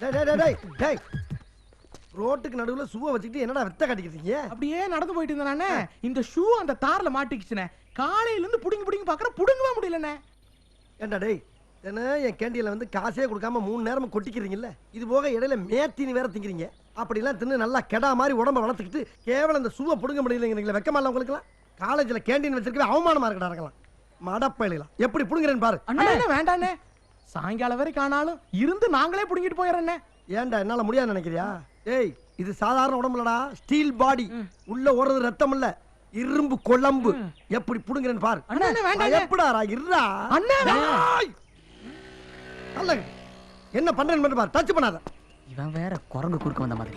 டேய் டேய் டேய் டேய் ரோட்டுக்கு நடுவுல ஷூவை வச்சுக்கிட்டு என்னடா வித்த காட்டிக்கிறீங்க? அப்படியே நடந்து போயிட்டு இருந்தேனே, இந்த ஷூ அந்த தார்ல மாட்டிக்கிச்சுனே. காலையில இருந்து புடிங்க புடிங்க பாக்குற, புடுங்கவே முடியலனே. ஏண்டா டேய், என்ன என் கேண்டீன்ல வந்து காசே கொடுக்காம 3 நேரமும் கொட்டிக்கிறீங்கல்ல? இது போக இடையில மேத்தினி வேற திங்கிறீங்க. அப்படிலாம் தின்னு நல்லா கெடா மாதிரி உடம்ப வளர்த்துக்கிட்டு கேவலம் இந்த ஷூவை புடுங்க முடியலைங்கிறீங்களா? வெக்கமா இல்ல உங்களுக்குலாம்? காலேஜ்ல கேண்டீன் வச்சிருக்கவே அவமானமா இருக்கடா இருக்கலாம். மடப்பயலாம் எப்படி புடுங்குறேன்னு பாரு. அண்ணா வேண்டாண்ணே, சாயங்காலம் வரை காணாலும் இருந்து நாங்களே புடுங்கிட்டு போயிடறேண்ணே. ஏன்டா என்னால முடியாது நினைக்கிறியா? ஏய் இது சாதாரண உடம்புலடா, ஸ்டீல் பாடி. உள்ள ஓடுறது ரத்தம் இல்ல, இரும்பு குழம்பு. எப்படி புடுங்குறேன்னு பாரு. அண்ணா வேண்டாம். எப்படாரா இருடா. அண்ணா அல்ல என்ன பண்றேன்னு பாரு, டச் பண்ணாத. இவன் வேற குரங்கு குறுக்க வந்த மாதிரி.